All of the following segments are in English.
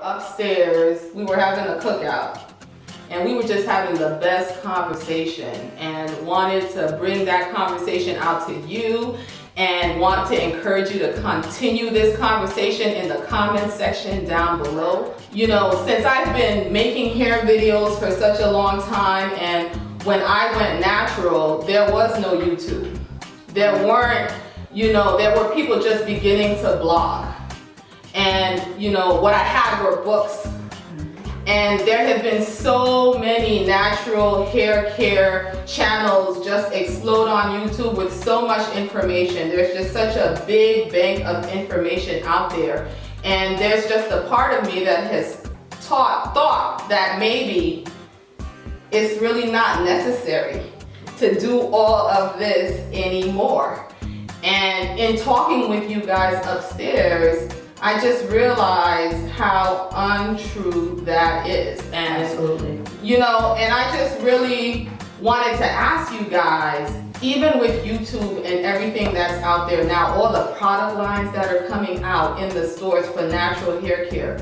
upstairs, we were having a cookout, and we were just having the best conversation and wanted to bring that conversation out to you and want to encourage you to continue this conversation in the comment section down below. You know, since I've been making hair videos for such a long time, and when I went natural, there was no YouTube. There weren't, you know, there were people just beginning to blog. And, you know, what I had were books. And there have been so many natural hair care channels just explode on YouTube with so much information. There's just such a big bank of information out there. And there's just a part of me that has thought that maybe it's really not necessary to do all of this anymore. And in talking with you guys upstairs, I just realized how untrue that is. And absolutely. You know, and I just really wanted to ask you guys, even with YouTube and everything that's out there now, all the product lines that are coming out in the stores for natural hair care,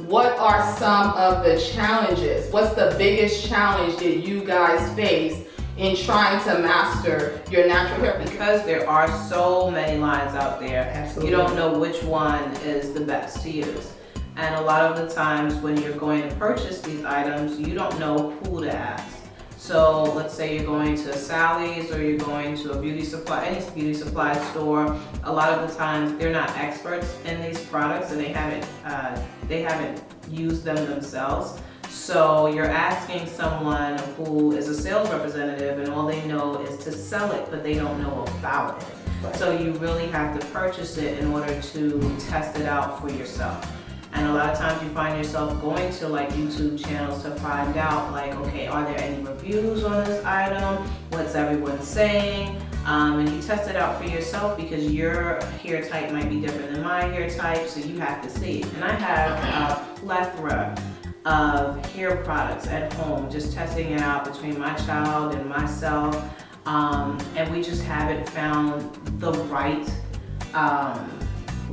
what are some of the challenges? What's the biggest challenge that you guys face in trying to master your natural hair? Because there are so many lines out there, absolutely. You don't know which one is the best to use. And a lot of the times when you're going to purchase these items, you don't know who to ask. So let's say you're going to Sally's or you're going to a beauty supply, any beauty supply store. A lot of the times they're not experts in these products and they haven't used them themselves. So you're asking someone who is a sales representative and all they know is to sell it, but they don't know about it. Right. So you really have to purchase it in order to test it out for yourself. And a lot of times you find yourself going to like YouTube channels to find out like, okay, are there any reviews on this item? What's everyone saying? And you test it out for yourself because your hair type might be different than my hair type, so you have to see. And I have a plethora of hair products at home, just testing it out between my child and myself. And we just haven't found the right,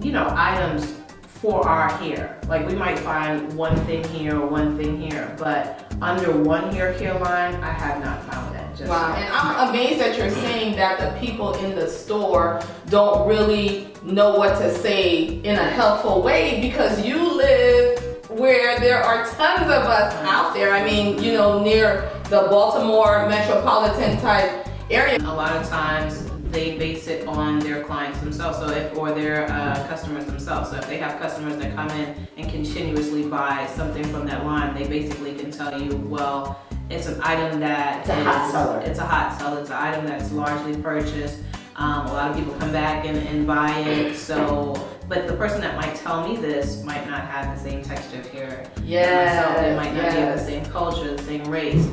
items for our hair. Like we might find one thing here or one thing here, but under one hair care line, I have not found that. Just wow, and I'm amazed that you're saying that the people in the store don't really know what to say in a helpful way, because you live where there are tons of us out there. I mean, you know, near the Baltimore metropolitan type area. A lot of times they base it on their clients themselves, or their customers themselves. So if they have customers that come in and continuously buy something from that line, they basically can tell you, well, it's an item that it's a hot seller. It's a hot seller. It's an item that's largely purchased. A lot of people come back and buy it. So, but the person that might tell me this might not have the same texture of hair. Yeah. They might not be of the same culture, the same race.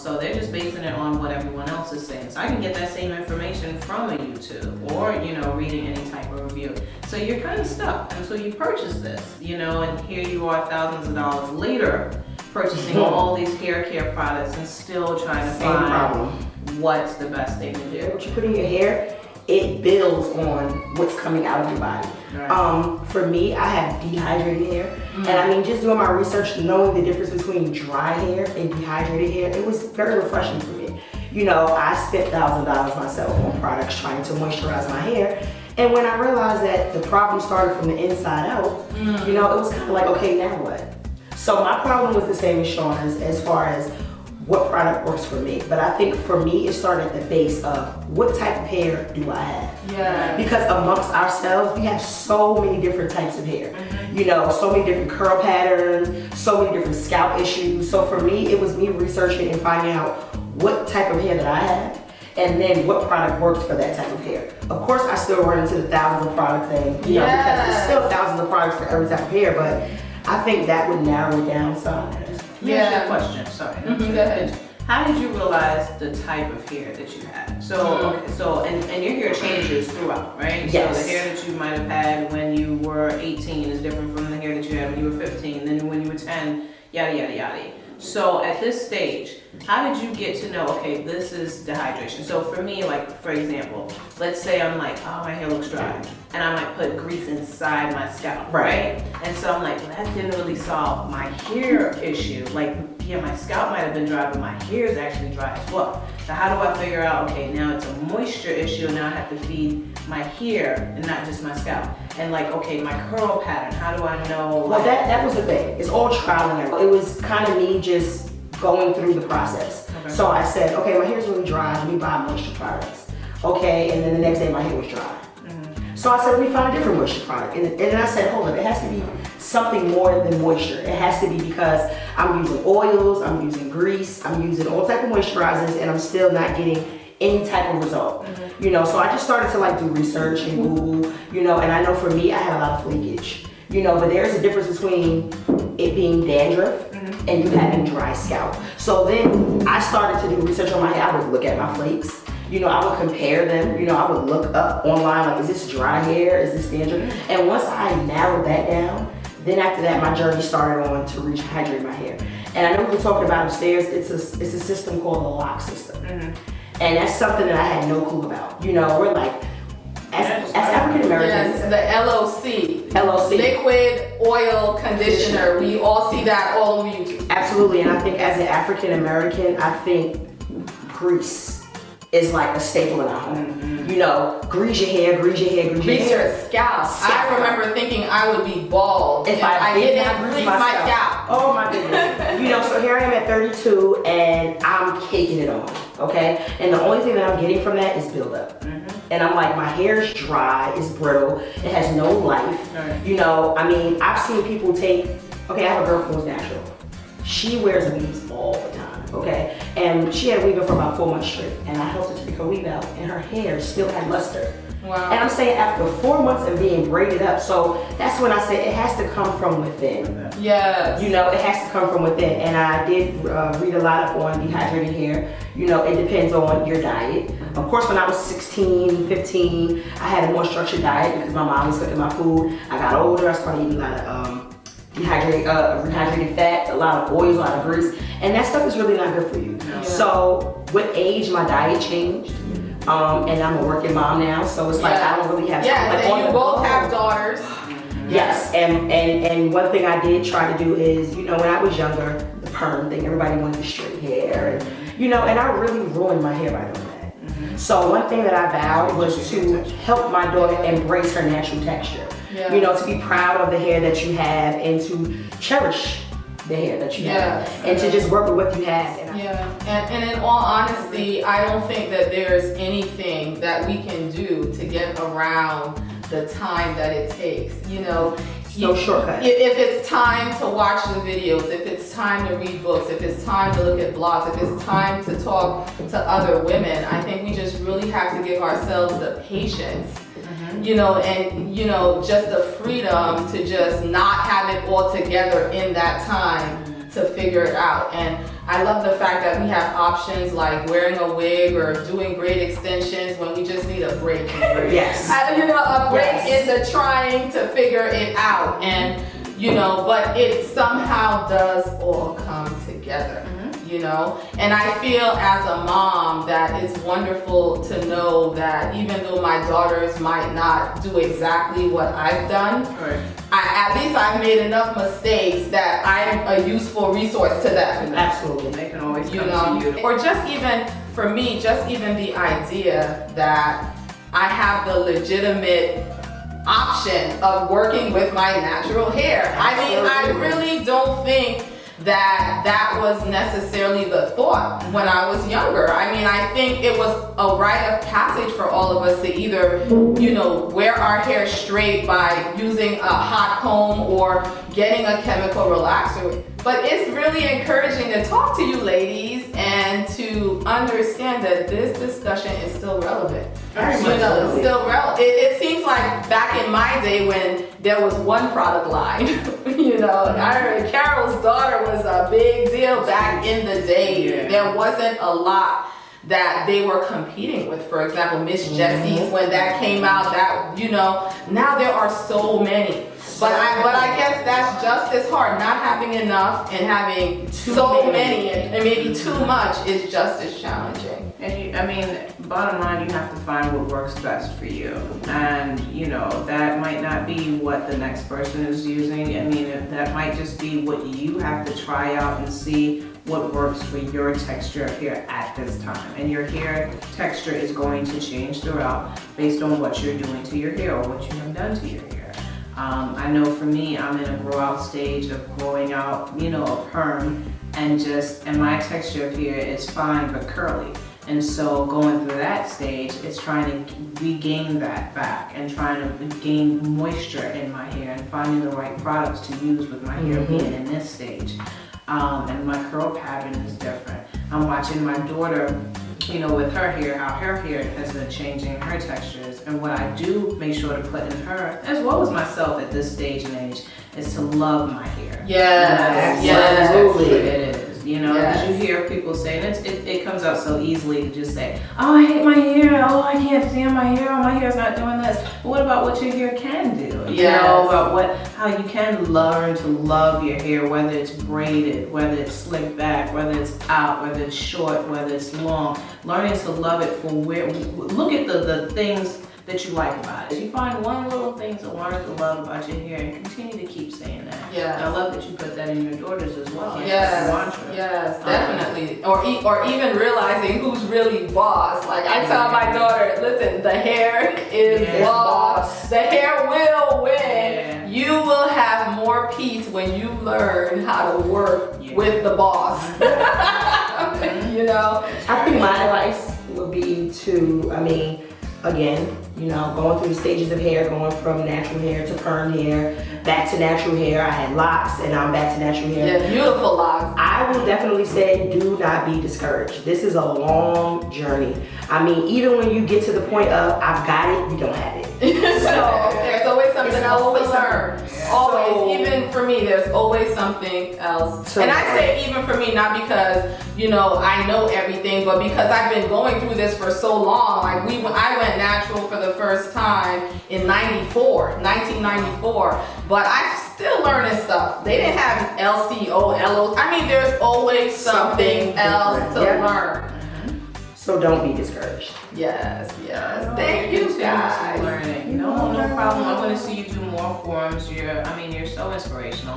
So they're just basing it on what everyone else is saying. So I can get that same information from a YouTube or, reading any type of review. So you're kind of stuck until you purchase this, and here you are thousands of dollars later purchasing all these hair care products and still trying to find what's the best thing to do. What you put in your hair, it builds on what's coming out of your body. Right. For me, I have dehydrated hair. And I mean, just doing my research, knowing the difference between dry hair and dehydrated hair, it was very refreshing for me. I spent $1,000 myself on products trying to moisturize my hair. And when I realized that the problem started from the inside out, it was kind of like, okay, now what? So my problem was the same as Shauna's as far as what product works for me. But I think for me, it started at the base of what type of hair do I have? Yeah. Because amongst ourselves, we have so many different types of hair. So many different curl patterns, so many different scalp issues. So for me, it was me researching and finding out what type of hair that I have, and then what product works for that type of hair. Of course, I still run into the thousands of product thing, because there's still thousands of products for every type of hair, but I think that would narrow it down some. Yeah. Question. Sorry. Go ahead. How did you realize the type of hair that you had? And your hair changes throughout, right? Yes. So the hair that you might have had when you were 18 is different from the hair that you had when you were 15, then when you were 10, yada, yada, yada. So at this stage, how did you get to know, okay, this is dehydration? So for me, like, for example, let's say I'm like, oh, my hair looks dry. And I might put grease inside my scalp, right? And so I'm like, well, that didn't really solve my hair issue. Like, yeah, my scalp might have been dry, but my hair is actually dry as well. So how do I figure out, okay, now it's a moisture issue, and now I have to feed my hair and not just my scalp? And like, okay, my curl pattern, how do I know? Well, that was the thing. It's all trial and error. It was kind of me just going through the process. Okay. So I said, okay, my hair's really dry. Let me buy moisture products. Okay, and then the next day my hair was dry. So I said, let me find a different moisture product. And then I said, hold up, it has to be something more than moisture. It has to be because I'm using oils, I'm using grease, I'm using all type of moisturizers, and I'm still not getting any type of result. You know, so I just started to like do research and Google, you know, and I know for me, I had a lot of flakage, you know, but there's a difference between it being dandruff and you having dry scalp. So then I started to do research on my hair. I would look at my flakes. You know, I would compare them. You know, I would look up online, like, is this dry hair? Is this dandruff? And once I narrowed that down, then after that, my journey started on to rehydrate my hair. And I know we're talking about upstairs, it's a system called the lock system. And that's something that I had no clue about. You know, we're like, as African Americans. Yes, the LOC. Liquid oil conditioner. We all see that all over YouTube. Absolutely, and I think as an African American, I think grease is like a staple in our home. You know, grease your hair, grease your hair, Grease your scalp. I remember thinking I would be bald if I did not grease my scalp. Oh my goodness. You know, so here I am at 32 and I'm caking it on, okay? And the only thing that I'm getting from that is buildup. And I'm like, my hair is dry, it's brittle, it has no life. You know, I mean, I've seen people take, okay, I have a girl who's natural. She wears weaves all the time, okay? And she had a weave for about 4 months straight, and I helped her take her weave out, and her hair still had luster. Wow. And I'm saying after 4 months of being braided up, so that's when I say it has to come from within. Yes. You know, it has to come from within. And I did read a lot up on dehydrated hair. You know, it depends on your diet. Of course, when I was 16, 15, I had a more structured diet because my mom was cooking my food. I got older, I started eating a lot of rehydrated fat, a lot of oils, a lot of grease, and that stuff is really not good for you. Yeah. So with age, my diet changed, and I'm a working mom now, so it's like I don't really have time. Like, and you both have daughters. Yes, and one thing I did try to do is, you know, when I was younger, the perm thing, everybody wanted straight hair, and you know, and I really ruined my hair by doing that. So one thing that I vowed was to help my daughter embrace her natural texture. Yeah. You know, to be proud of the hair that you have and to cherish the hair that you have and to just work with what you have. And in all honesty, I don't think that there's anything that we can do to get around the time that it takes. You know, no shortcut. If it's time to watch the videos, if it's time to read books, if it's time to look at blogs, if it's time to talk to other women, I think we just really have to give ourselves the patience. You know, and you know, just the freedom to just not have it all together in that time to figure it out. And I love the fact that we have options like wearing a wig or doing braid extensions when we just need a break. Yes. You know, a break in the trying to figure it out. And you know, but it somehow does all come together. You know, and I feel as a mom that it's wonderful to know that even though my daughters might not do exactly what I've done, at least I've made enough mistakes that I'm a useful resource to them. Absolutely, they can always come to you. Or just even, for me, just even the idea that I have the legitimate option of working with my natural hair. Absolutely. I mean, I really don't think that was necessarily the thought when I was younger. I mean, I think it was a rite of passage for all of us to either, you know, wear our hair straight by using a hot comb or getting a chemical relaxer. But it's really encouraging to talk to you ladies and to understand that this discussion is still relevant. It's still relevant. It seems like back in my day when there was one product line, you know, I remember Carol's daughter was a big deal back in the day. There wasn't a lot that they were competing with. For example, Miss Jessie's, when that came out, that, you know, now there are so many. But I guess that's just as hard. Not having enough and having so many and maybe too much is just as challenging. And I mean, bottom line, you have to find what works best for you. And, you know, that might not be what the next person is using. I mean, that might just be what you have to try out and see what works for your texture of hair at this time. And your hair texture is going to change throughout based on what you're doing to your hair or what you have done to your hair. I know for me, I'm in a grow out stage of growing out, you know, a perm, and my texture of hair is fine but curly. And so going through that stage, it's trying to regain that back and trying to gain moisture in my hair and finding the right products to use with my hair being in this stage. And my curl pattern is different. I'm watching my daughter, you know, with her hair, how her hair has been changing, her textures. And what I do make sure to put in her, as well as myself at this stage and age, is to love my hair. Yes, Yes, absolutely. it is. You know, because you hear people say, and it comes out so easily to just say, oh, I hate my hair, oh, I can't stand my hair, oh, my hair's not doing this. But what about what your hair can do? You know, about how you can learn to love your hair, whether it's braided, whether it's slicked back, whether it's out, whether it's short, whether it's long. Learning to love it for look at the things that you like about it. You find one little thing to learn to love about your hair and continue to keep saying that. Yeah. And I love that you put that in your daughters as well. Yes, definitely. Or even realizing who's really boss. Like I tell my daughter, listen, the hair is boss. The hair will win. Yeah. You will have more peace when you learn how to work with the boss. You know? I think my advice would be to, again, you know, going through the stages of hair, going from natural hair to perm hair, back to natural hair. I had locks and I'm back to natural hair. Yeah, beautiful locks. I will definitely say do not be discouraged. This is a long journey. I mean, even when you get to the point of I've got it, you don't have it. So there's always something else to learn. Always, even for me, there's always something else. And I say even for me, not because, you know, I know everything, but because I've been going through this for so long. Like I went natural for the first time in 1994, but I'm still learning stuff. They didn't have LCO, LO. I mean, there's always something else to learn. So don't be discouraged. Yes. Thank you guys. Learning. No problem. I want to see you do more forums. You're so inspirational.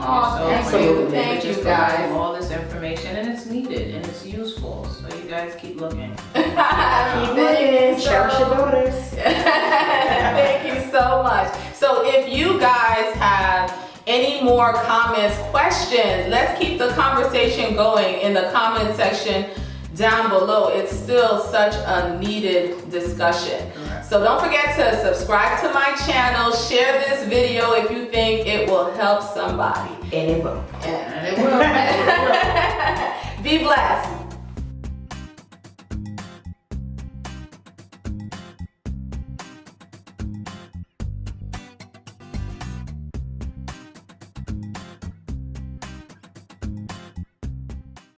Thank you guys. All this information, and it's needed and it's useful. So you guys keep looking. Keep looking. Cherish your daughters. Thank you so much. So if you guys have any more comments, questions, let's keep the conversation going in the comment section down below. It's still such a needed discussion. So don't forget to subscribe to my channel, share this video if you think it will help somebody. And it will. And it will. Be blessed.